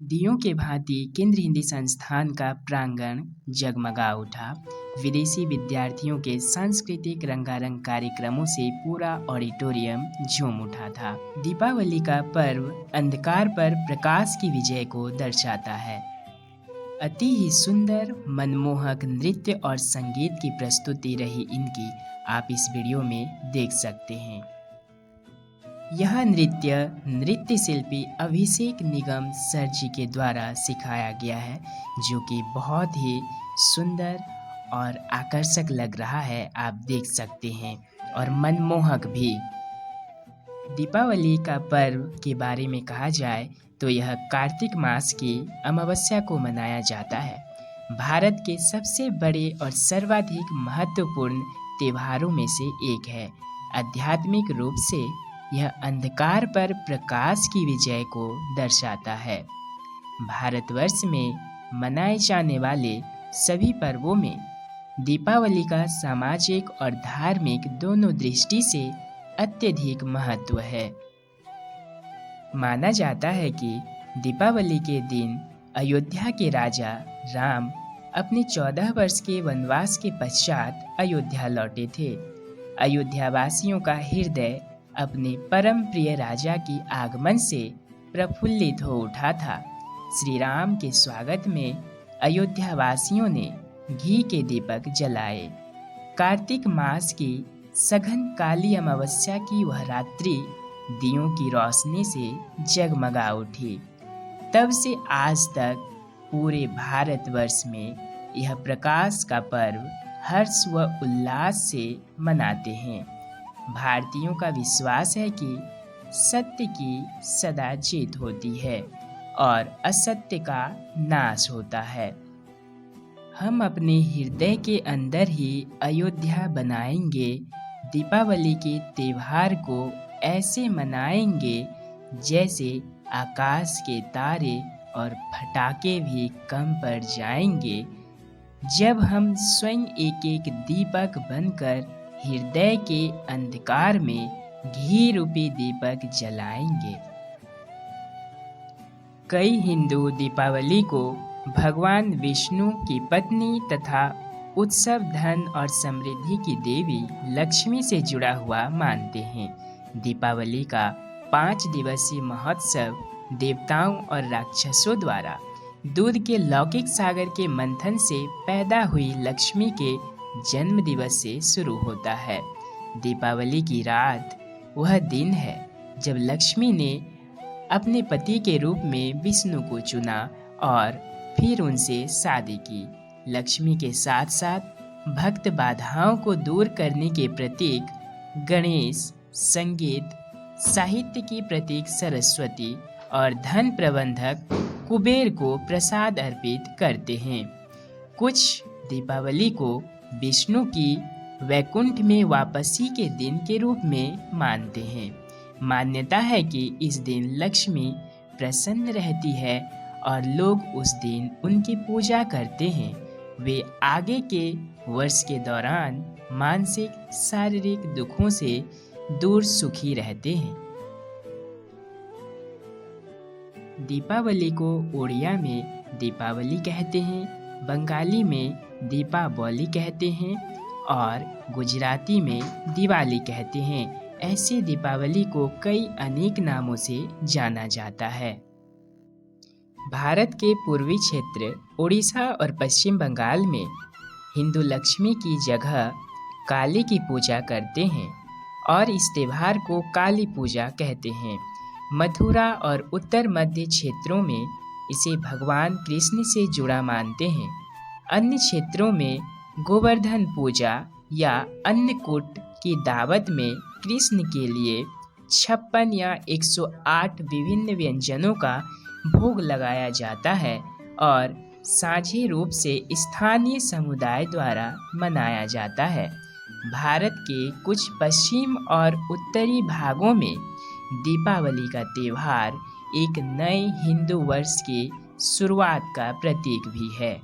दियों के भांति केंद्र हिंदी संस्थान का प्रांगण जगमगा उठा। विदेशी विद्यार्थियों के सांस्कृतिक रंगारंग कार्यक्रमों से पूरा ऑडिटोरियम झूम उठा था। दीपावली का पर्व अंधकार पर प्रकाश की विजय को दर्शाता है। अति ही सुंदर, मनमोहक नृत्य और संगीत की प्रस्तुति रही इनकी, आप इस वीडियो में देख सकते हैं। यह नृत्य शिल्पी अभिषेक निगम सर जी के द्वारा सिखाया गया है, जो कि बहुत ही सुंदर और आकर्षक लग रहा है, आप देख सकते हैं, और मनमोहक भी। दीपावली का पर्व के बारे में कहा जाए तो यह कार्तिक मास की अमावस्या को मनाया जाता है। भारत के सबसे बड़े और सर्वाधिक महत्वपूर्ण त्योहारों में से एक है। आध्यात्मिक रूप से यह अंधकार पर प्रकाश की विजय को दर्शाता है। भारतवर्ष में मनाए जाने वाले सभी पर्वों में दीपावली का सामाजिक और धार्मिक दोनों दृष्टि से अत्यधिक महत्व है। माना जाता है कि दीपावली के दिन अयोध्या के राजा राम अपने 14 वर्ष के वनवास के पश्चात अयोध्या लौटे थे। अयोध्या वासियों का हृदय अपने परम प्रिय राजा की आगमन से प्रफुल्लित हो उठा था। श्री राम के स्वागत में अयोध्या वासियों ने घी के दीपक जलाए। कार्तिक मास की सघन काली अमावस्या की वह रात्रि दियों की रोशनी से जगमगा उठी। तब से आज तक पूरे भारतवर्ष में यह प्रकाश का पर्व हर्ष व उल्लास से मनाते हैं। भारतीयों का विश्वास है कि सत्य की सदा जीत होती है और असत्य का नाश होता है। हम अपने हृदय के अंदर ही अयोध्या बनाएंगे। दीपावली के त्योहार को ऐसे मनाएंगे जैसे आकाश के तारे और पटाखे भी कम पड़ जाएंगे। जब हम स्वयं एक एक दीपक बनकर हृदय के अंधकार में घी रूपी दीपक जलाएंगे। कई हिंदू दीपावली को भगवान विष्णु की पत्नी तथा उत्सव, धन और समृद्धि की देवी लक्ष्मी से जुड़ा हुआ मानते हैं। दीपावली का 5 दिवसीय महोत्सव देवताओं और राक्षसों द्वारा दूध के लौकिक सागर के मंथन से पैदा हुई लक्ष्मी के जन्म दिवस से शुरू होता है। दीपावली की रात वह दिन है जब लक्ष्मी ने अपने पति के रूप में विष्णु को चुना और फिर उनसे शादी की। लक्ष्मी के साथ साथ भक्त बाधाओं को दूर करने के प्रतीक गणेश, संगीत साहित्य की प्रतीक सरस्वती और धन प्रबंधक कुबेर को प्रसाद अर्पित करते हैं। कुछ दीपावली को विष्णु की वैकुंठ में वापसी के दिन के रूप में मानते हैं। मान्यता है कि इस दिन लक्ष्मी प्रसन्न रहती है और लोग उस दिन उनकी पूजा करते हैं। वे आगे के वर्ष के दौरान मानसिक शारीरिक दुखों से दूर सुखी रहते हैं। दीपावली को उड़िया में दीपावली कहते हैं, बंगाली में दीपावली कहते हैं और गुजराती में दिवाली कहते हैं। ऐसे दीपावली को कई अनेक नामों से जाना जाता है। भारत के पूर्वी क्षेत्र उड़ीसा और पश्चिम बंगाल में हिंदू लक्ष्मी की जगह काली की पूजा करते हैं और इस त्योहार को काली पूजा कहते हैं। मथुरा और उत्तर मध्य क्षेत्रों में इसे भगवान कृष्ण से जुड़ा मानते हैं। अन्य क्षेत्रों में गोवर्धन पूजा या अन्नकूट की दावत में कृष्ण के लिए 56 या 108 विभिन्न व्यंजनों का भोग लगाया जाता है और साझे रूप से स्थानीय समुदाय द्वारा मनाया जाता है। भारत के कुछ पश्चिम और उत्तरी भागों में दीपावली का त्योहार एक नए हिंदू वर्ष की शुरुआत का प्रतीक भी है।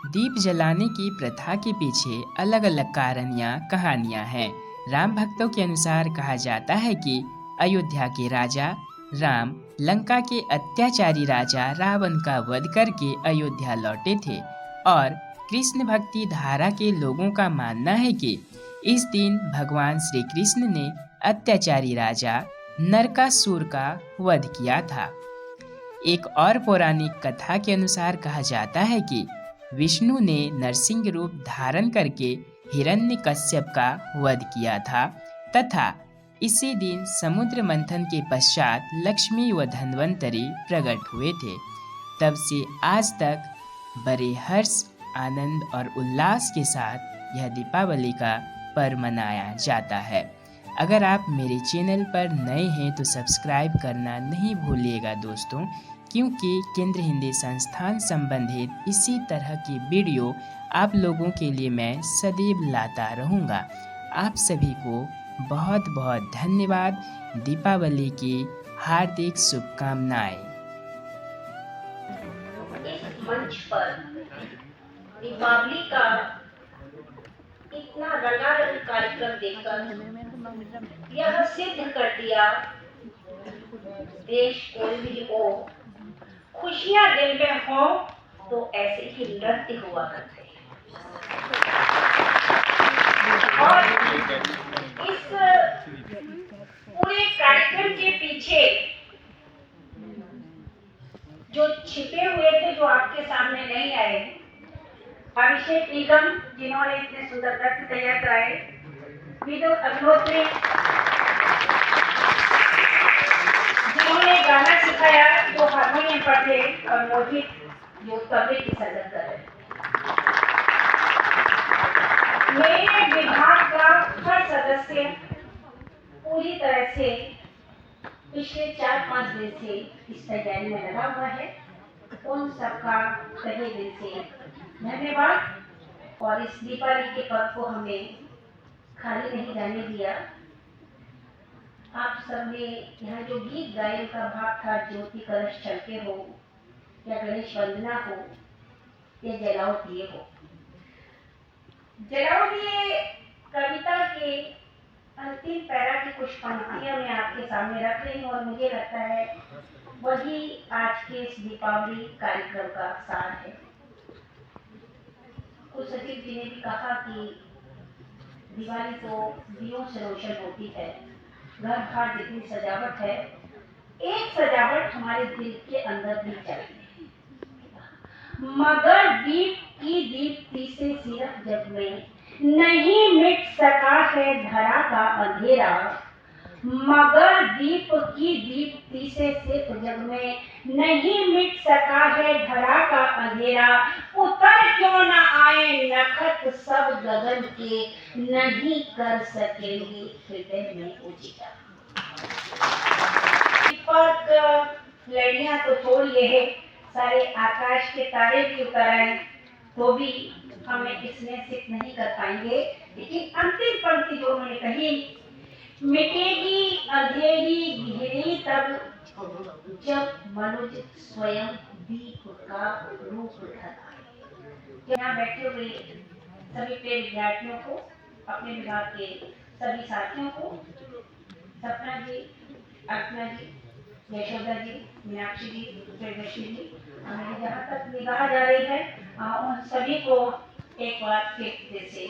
दीप जलाने की प्रथा के पीछे अलग अलग कारण या कहानियां हैं। राम भक्तों के अनुसार कहा जाता है कि अयोध्या के राजा राम लंका के अत्याचारी राजा रावण का वध करके अयोध्या लौटे थे और कृष्ण भक्ति धारा के लोगों का मानना है कि इस दिन भगवान श्री कृष्ण ने अत्याचारी राजा नरकासुर का वध किया था। एक और पौराणिक कथा के अनुसार कहा जाता है कि विष्णु ने नरसिंह रूप धारण करके हिरण्यकश्यप का वध किया था तथा इसी दिन समुद्र मंथन के पश्चात लक्ष्मी व धन्वंतरी प्रकट हुए थे। तब से आज तक बड़े हर्ष, आनंद और उल्लास के साथ यह दीपावली का पर्व मनाया जाता है। अगर आप मेरे चैनल पर नए हैं तो सब्सक्राइब करना नहीं भूलिएगा दोस्तों, क्योंकि केंद्र हिंदी संस्थान संबंधित इसी तरह की वीडियो आप लोगों के लिए मैं सदैव लाता रहूँगा। आप सभी को बहुत बहुत धन्यवाद। दीपावली की हार्दिक शुभकामनाएं। इस मंच पर दीपावली का इतना रंगारंग कार्यक्रम देखकर यह सिद्ध कर दिया, देश कोई भी हो, खुशियां दिल में हो तो ऐसे ही नृत्य हुआ करते हैं। और इस पूरे कार्यक्रम के पीछे जो छिपे हुए थे, जो आपके सामने नहीं आए, अभिषेक निगम जिन्होंने इतने सुंदर नृत्य तैयार कराए, विदुर अग्निहोत्री जिन्होंने गाना सिखाया, जो हारमोनियम पर थे, और मोहित जो तबले की संगत कर रहे। मेरे विभाग का हर सदस्य पूरी तरह से पिछले 4-5 दिन से इस तैयारी में लगा हुआ है। उन सबका तहे दिल से धन्यवाद। और इस दीपावली के पर्व को हमने खाली नहीं जाने दिया। आप सबने यहाँ जो गीत गायन का भाग था, ज्योति कलश चलते हो या गणेश वंदना हो या जलाओ दिए हो, जलाओ दिए कविता के अंतिम पैरा की कुछ पंक्तियां मैं आपके सामने रख रही हूँ और मुझे लगता है वही आज के इस दीपावली कार्यक्रम का सार है। कुछ सचिव जी ने भी कहा कि दिवाली तो दियों से रोशन होती है, घर बाहर जितनी सजावट है, एक सजावट हमारे दिल के अंदर भी चाहिए, मगर दीप की दीप्ति से सिर्फ जग में नहीं मिट सका है धरा का अंधेरा, मगर दीप की दीप्ति से सिर्फ जग में नहीं मिट सका है धरा का अंधेरा, उतर क्यों न आए नखत सब गगन के, नहीं कर सकेंगे हृदय में उजियारा। दीपक लड़ियां तो छोड़िए, सारे आकाश के तारे भी उतर आए तो भी हमें इसमें सिद्ध नहीं कर पाएंगे। लेकिन अंतिम पंक्ति जो उन्होंने कही, मिटेगी अंधेरी घिरी तब जब मनुज स्वयं दीप का रूप धराए। यहाँ बैठे हुए सभी प्रिय विद्यार्थियों को, अपने विभाग के सभी साथियों को, सपना जी, अर्चना जी, यशोदा जी, मीनाक्षी जी, प्रियदर्शी जी, हमें जहाँ तक निगाह जा रही है, उन सभी को एक बार फिर से